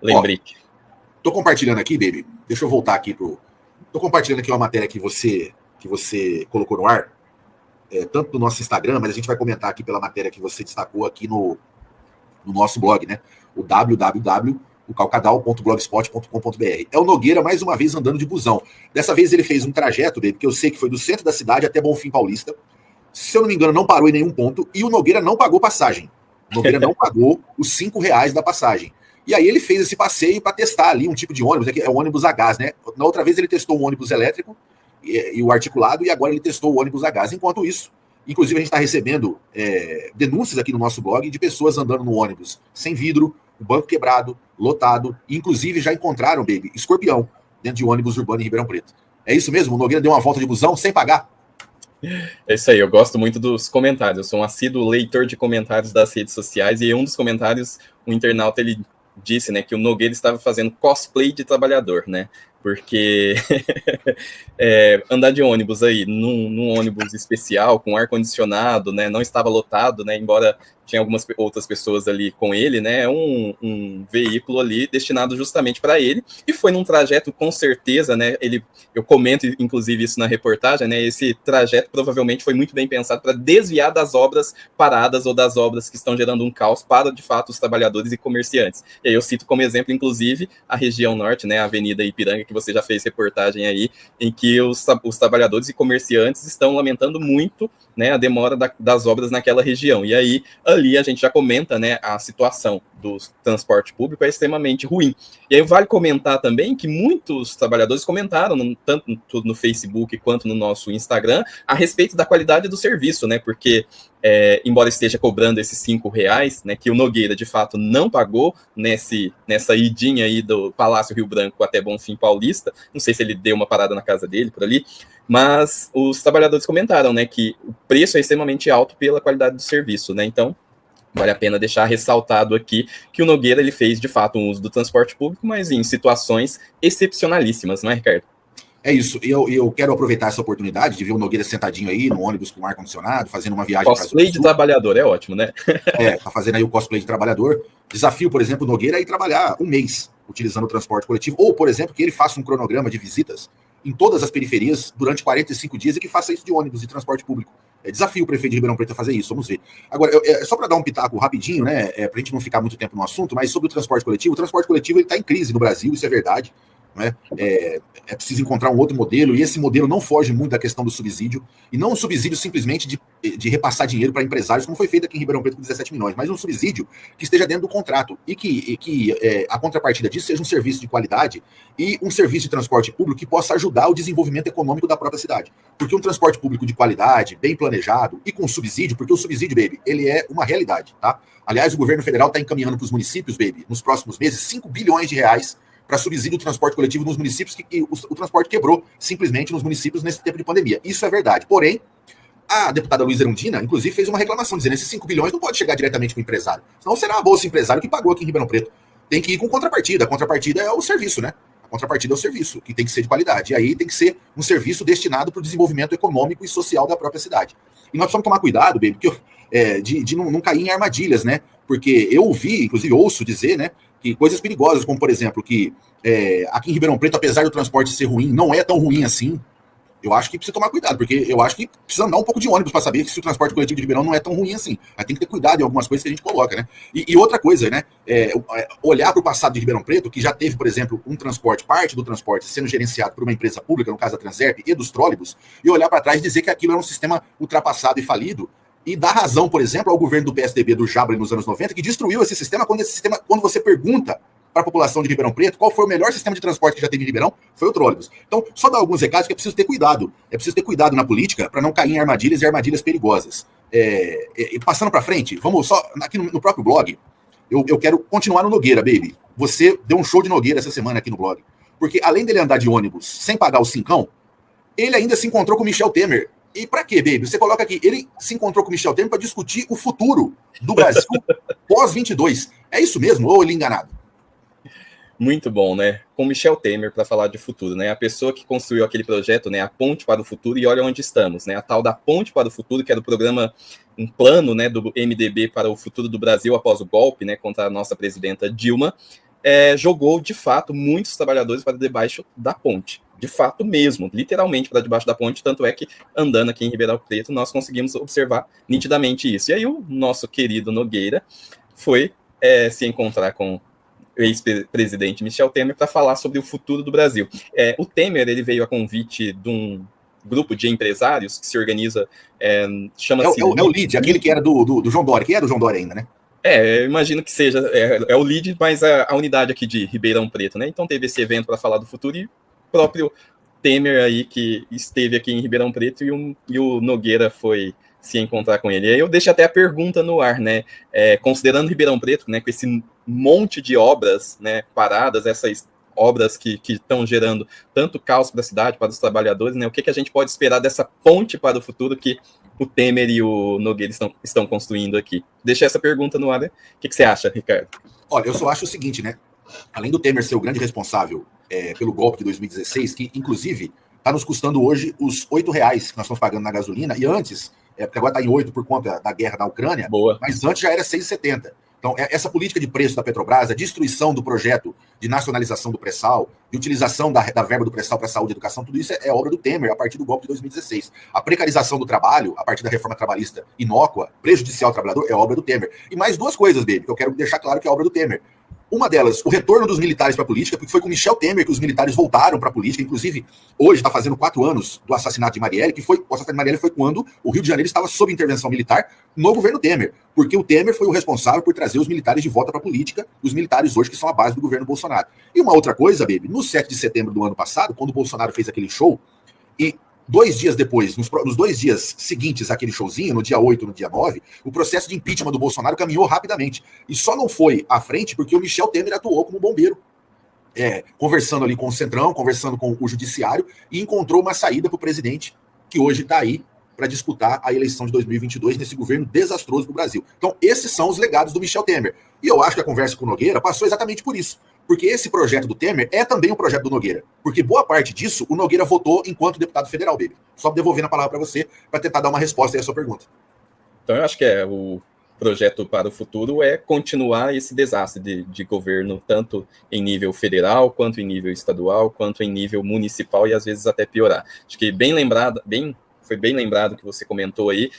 Lembrei. Tô compartilhando aqui, baby. Deixa eu voltar aqui Tô compartilhando aqui uma matéria que você colocou no ar, tanto no nosso Instagram, mas a gente vai comentar aqui pela matéria que você destacou aqui no nosso blog, né? O www.calcadal.blogspot.com.br. É o Nogueira, mais uma vez, andando de busão. Dessa vez ele fez um trajeto, baby, que eu sei que foi do centro da cidade até Bonfim Paulista. Se eu não me engano, não parou em nenhum ponto. E o Nogueira não pagou passagem. O Nogueira não pagou os R$ 5 da passagem. E aí ele fez esse passeio para testar ali um tipo de ônibus, é o ônibus a gás, né? Na outra vez ele testou um ônibus elétrico e o articulado, e agora ele testou o ônibus a gás. Enquanto isso, inclusive a gente está recebendo denúncias aqui no nosso blog de pessoas andando no ônibus sem vidro, o banco quebrado, lotado, e inclusive já encontraram, baby, escorpião dentro de um ônibus urbano em Ribeirão Preto. É isso mesmo? O Nogueira deu uma volta de busão sem pagar? É isso aí, eu gosto muito dos comentários, eu sou um assíduo leitor de comentários das redes sociais, e em um dos comentários, o internauta, ele disse, né, que o Nogueira estava fazendo cosplay de trabalhador, né, porque andar de ônibus aí, num ônibus especial, com ar-condicionado, né, não estava lotado, né, embora tinha algumas outras pessoas ali com ele, né, um veículo ali destinado justamente para ele, e foi num trajeto, com certeza, né, eu comento, inclusive, isso na reportagem, né, esse trajeto provavelmente foi muito bem pensado para desviar das obras paradas ou das obras que estão gerando um caos para, de fato, os trabalhadores e comerciantes. E aí eu cito como exemplo, inclusive, a região norte, né, a Avenida Ipiranga, que você já fez reportagem aí, em que os trabalhadores e comerciantes estão lamentando muito, né, a demora das obras naquela região. E aí, ali a gente já comenta, né, a situação do transporte público é extremamente ruim. E aí vale comentar também que muitos trabalhadores comentaram, tanto no Facebook quanto no nosso Instagram, a respeito da qualidade do serviço, né, porque embora esteja cobrando esses R$ 5, né, que o Nogueira de fato não pagou nessa idinha aí do Palácio Rio Branco até Bonfim Paulista, não sei se ele deu uma parada na casa dele por ali, mas os trabalhadores comentaram, né, que o preço é extremamente alto pela qualidade do serviço, né, então vale a pena deixar ressaltado aqui que o Nogueira ele fez de fato um uso do transporte público, mas em situações excepcionalíssimas, não é, Ricardo? É isso, eu quero aproveitar essa oportunidade de ver o Nogueira sentadinho aí no ônibus com ar-condicionado, fazendo uma viagem para Cosplay de trabalhador, é ótimo, né? Tá fazendo aí o cosplay de trabalhador. Desafio, por exemplo, o Nogueira é ir trabalhar um mês utilizando o transporte coletivo, ou, por exemplo, que ele faça um cronograma de visitas em todas as periferias durante 45 dias e que faça isso de ônibus e transporte público. Desafio o prefeito de Ribeirão Preto a fazer isso, vamos ver. Agora, só para dar um pitaco rapidinho, né, para a gente não ficar muito tempo no assunto, mas sobre o transporte coletivo ele está em crise no Brasil, isso é verdade. Né? É preciso encontrar um outro modelo, e esse modelo não foge muito da questão do subsídio, e não um subsídio simplesmente de repassar dinheiro para empresários, como foi feito aqui em Ribeirão Preto com 17 milhões, mas um subsídio que esteja dentro do contrato, e que a contrapartida disso seja um serviço de qualidade e um serviço de transporte público que possa ajudar o desenvolvimento econômico da própria cidade. Porque um transporte público de qualidade, bem planejado e com subsídio, porque o subsídio, baby, ele é uma realidade, tá? Aliás, o governo federal está encaminhando para os municípios, baby, nos próximos meses, R$ 5 bilhões para subsídio do transporte coletivo nos municípios que o transporte quebrou simplesmente nos municípios nesse tempo de pandemia. Isso é verdade. Porém, a deputada Luísa Erundina, inclusive, fez uma reclamação, dizendo que esses 5 bilhões não pode chegar diretamente para o empresário. Senão será a Bolsa Empresário que pagou aqui em Ribeirão Preto. Tem que ir com contrapartida. A contrapartida é o serviço, né? A contrapartida é o serviço, que tem que ser de qualidade. E aí tem que ser um serviço destinado para o desenvolvimento econômico e social da própria cidade. E nós precisamos tomar cuidado, baby, porque de não cair em armadilhas, né? Porque eu ouvi, inclusive ouço dizer, né, que coisas perigosas, como por exemplo, que aqui em Ribeirão Preto, apesar do transporte ser ruim, não é tão ruim assim. Eu acho que precisa tomar cuidado, porque eu acho que precisa andar um pouco de ônibus para saber que se o transporte coletivo de Ribeirão não é tão ruim assim. Aí tem que ter cuidado em algumas coisas que a gente coloca, né? E outra coisa, né? Olhar para o passado de Ribeirão Preto, que já teve, por exemplo, um transporte, parte do transporte sendo gerenciado por uma empresa pública, no caso a Transerp e dos trólebus, e olhar para trás e dizer que aquilo era um sistema ultrapassado e falido, e dar razão, por exemplo, ao governo do PSDB do Jabra nos anos 90, que destruiu esse sistema, quando você pergunta para a população de Ribeirão Preto qual foi o melhor sistema de transporte que já teve em Ribeirão, foi o trólebus. Então, só dar alguns recados que é preciso ter cuidado. É preciso ter cuidado na política para não cair em armadilhas e armadilhas perigosas. Passando para frente, vamos só, aqui no próprio blog, eu quero continuar no Nogueira, baby. Você deu um show de Nogueira essa semana aqui no blog. Porque além dele andar de ônibus sem pagar o cincão, ele ainda se encontrou com Michel Temer. E para quê, baby? Você coloca aqui, ele se encontrou com Michel Temer para discutir o futuro do Brasil pós-22. É isso mesmo? Ou ele enganado? Muito bom, né? Com Michel Temer para falar de futuro, né? A pessoa que construiu aquele projeto, né? A Ponte para o Futuro, e olha onde estamos, né? A tal da Ponte para o Futuro, que era o programa, um plano, né, do MDB para o futuro do Brasil após o golpe, né, contra a nossa presidenta Dilma. jogou, de fato, muitos trabalhadores para debaixo da ponte. De fato mesmo, literalmente para debaixo da ponte, tanto é que andando aqui em Ribeirão Preto, nós conseguimos observar nitidamente isso. E aí o nosso querido Nogueira foi se encontrar com o ex-presidente Michel Temer para falar sobre o futuro do Brasil. O Temer, ele veio a convite de um grupo de empresários que se organiza, chama-se... É o LID, aquele que era do João Dória, que é do João Dória ainda, né? Eu imagino que seja, o LID, mas a unidade aqui de Ribeirão Preto, né? Então teve esse evento para falar do futuro e o próprio Temer aí que esteve aqui em Ribeirão Preto e o Nogueira foi se encontrar com ele. Aí eu deixo até a pergunta no ar, né? Considerando Ribeirão Preto, né, com esse monte de obras, né, paradas, essas obras que estão gerando tanto caos para a cidade, para os trabalhadores, né? O que a gente pode esperar dessa ponte para o futuro que o Temer e o Nogueira estão construindo aqui? Deixa essa pergunta no ar, né? O que você acha, Ricardo? Olha, eu só acho o seguinte, né? Além do Temer ser o grande responsável pelo golpe de 2016, que inclusive está nos custando hoje os R$8 que nós estamos pagando na gasolina, e antes, porque agora está em 8 por conta da guerra na Ucrânia, mas antes já era 6,70. Então, essa política de preço da Petrobras, a destruição do projeto de nacionalização do pré-sal, de utilização da verba do pré-sal para saúde e educação, tudo isso é obra do Temer a partir do golpe de 2016. A precarização do trabalho, a partir da reforma trabalhista inócua, prejudicial ao trabalhador, é obra do Temer. E mais duas coisas, baby, que eu quero deixar claro que é obra do Temer. Uma delas, o retorno dos militares para a política, porque foi com Michel Temer que os militares voltaram para a política. Inclusive, hoje está fazendo 4 anos do assassinato de Marielle, o assassinato de Marielle foi quando o Rio de Janeiro estava sob intervenção militar no governo Temer, porque o Temer foi o responsável por trazer os militares de volta para a política, os militares hoje que são a base do governo Bolsonaro. E uma outra coisa, baby, no 7 de setembro do ano passado, quando o Bolsonaro fez aquele show, e 2 dias depois, nos 2 dias seguintes àquele showzinho, no dia 8 e no dia 9, o processo de impeachment do Bolsonaro caminhou rapidamente. E só não foi à frente porque o Michel Temer atuou como bombeiro, conversando ali com o Centrão, conversando com o Judiciário, e encontrou uma saída para o presidente, que hoje está aí para disputar a eleição de 2022 nesse governo desastroso para o Brasil. Então, esses são os legados do Michel Temer. E eu acho que a conversa com o Nogueira passou exatamente por isso. Porque esse projeto do Temer é também um projeto do Nogueira. Porque boa parte disso, o Nogueira votou enquanto deputado federal, baby. Só devolvendo a palavra para você, para tentar dar uma resposta aí à sua pergunta. Então, eu acho que o projeto para o futuro é continuar esse desastre de governo, tanto em nível federal, quanto em nível estadual, quanto em nível municipal, e às vezes até piorar. Acho que foi bem lembrado que você comentou aí,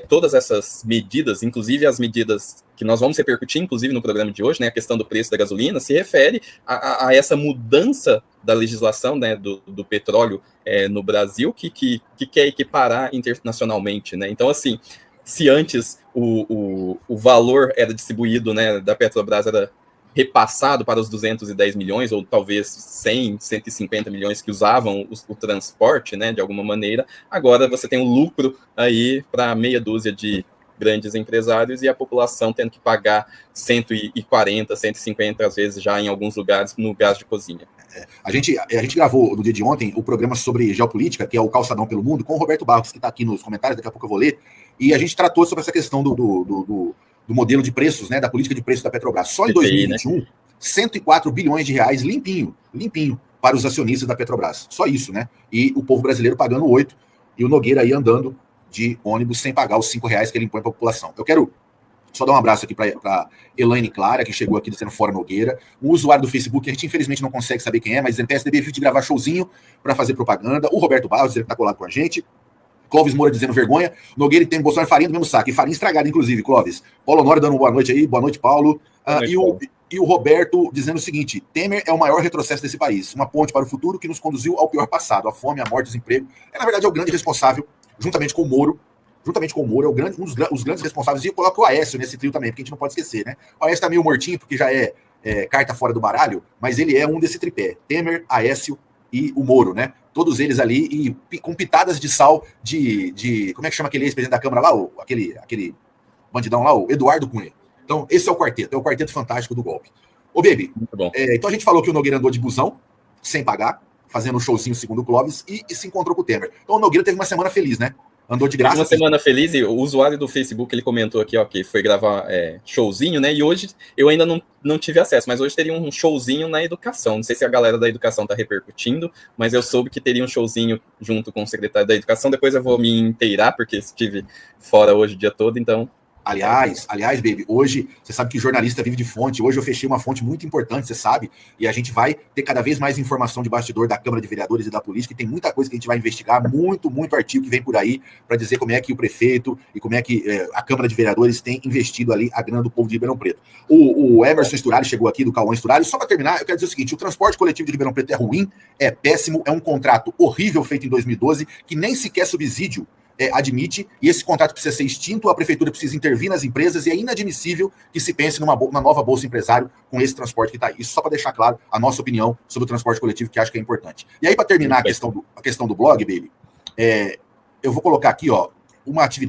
todas essas medidas, inclusive as medidas que nós vamos repercutir, inclusive no programa de hoje, né, a questão do preço da gasolina, se refere a essa mudança da legislação, né, do petróleo no Brasil, que quer equiparar internacionalmente, né? Então, assim, se antes o valor era distribuído, né, da Petrobras era repassado para os 210 milhões, ou talvez 100, 150 milhões que usavam o transporte, né, de alguma maneira, agora você tem um lucro aí para meia dúzia de grandes empresários e a população tendo que pagar 140, 150, às vezes já em alguns lugares, no gás de cozinha. A gente gravou no dia de ontem o programa sobre geopolítica, que é o Calçadão pelo Mundo, com o Roberto Barros, que está aqui nos comentários, daqui a pouco eu vou ler, e a gente tratou sobre essa questão do modelo de preços, né, da política de preços da Petrobras. Só em 2021, né? 104 bilhões de reais limpinho, para os acionistas da Petrobras. Só isso, né? E o povo brasileiro pagando 8, e o Nogueira aí andando de ônibus sem pagar os R$5 que ele impõe para a população. Eu quero só dar um abraço aqui para Elaine Clara, que chegou aqui dizendo fora Nogueira. Um usuário do Facebook, que a gente infelizmente não consegue saber quem é, mas dizendo PSDB vive de gravar showzinho para fazer propaganda. O Roberto Barros, dizendo que está colado com a gente. Clóvis Moura dizendo vergonha. Nogueira tem Bolsonaro e farinha do mesmo saco. E farinha estragada, inclusive, Clóvis. Paulo Honório dando boa noite aí. Boa noite, Paulo. E o Roberto dizendo o seguinte: Temer é o maior retrocesso desse país. Uma ponte para o futuro que nos conduziu ao pior passado. A fome, a morte, o desemprego. Na verdade, é o grande responsável, juntamente com o Moro, é um dos grandes responsáveis. E eu coloco o Aécio nesse trio também, porque a gente não pode esquecer, né? O Aécio tá meio mortinho, porque já é carta fora do baralho, mas ele é um desse tripé. Temer, Aécio e o Moro, né? Todos eles ali, e com pitadas de sal de como é que chama aquele ex-presidente da Câmara lá? Aquele bandidão lá, o Eduardo Cunha. Então, esse é o quarteto fantástico do golpe. Ô, baby, então a gente falou que o Nogueira andou de busão, sem pagar, fazendo um showzinho segundo o Clóvis, e se encontrou com o Temer. Então o Nogueira teve uma semana feliz, né? Andou de graça. Uma semana feliz, e o usuário do Facebook, ele comentou aqui, ó, que foi gravar showzinho, né? E hoje eu ainda não tive acesso, mas hoje teria um showzinho na educação. Não sei se a galera da educação tá repercutindo, mas eu soube que teria um showzinho junto com o secretário da educação. Depois eu vou me inteirar, porque estive fora hoje o dia todo, então. Aliás, baby, hoje, você sabe que jornalista vive de fonte. Hoje eu fechei uma fonte muito importante, você sabe, e a gente vai ter cada vez mais informação de bastidor da Câmara de Vereadores e da política, e tem muita coisa que a gente vai investigar, muito artigo que vem por aí, para dizer como é que o prefeito e como é que a Câmara de Vereadores tem investido ali a grana do povo de Ribeirão Preto. O Emerson Sturari chegou aqui, do Cauã Sturari. Só para terminar, eu quero dizer o seguinte: o transporte coletivo de Ribeirão Preto é ruim, é péssimo, é um contrato horrível feito em 2012, que nem sequer subsídio admite, e esse contrato precisa ser extinto, a prefeitura precisa intervir nas empresas, e é inadmissível que se pense numa nova bolsa empresário com esse transporte que está aí. Isso só para deixar claro a nossa opinião sobre o transporte coletivo, que acho que é importante. E aí, para terminar a questão do blog, baby, eu vou colocar aqui, ó, uma atividade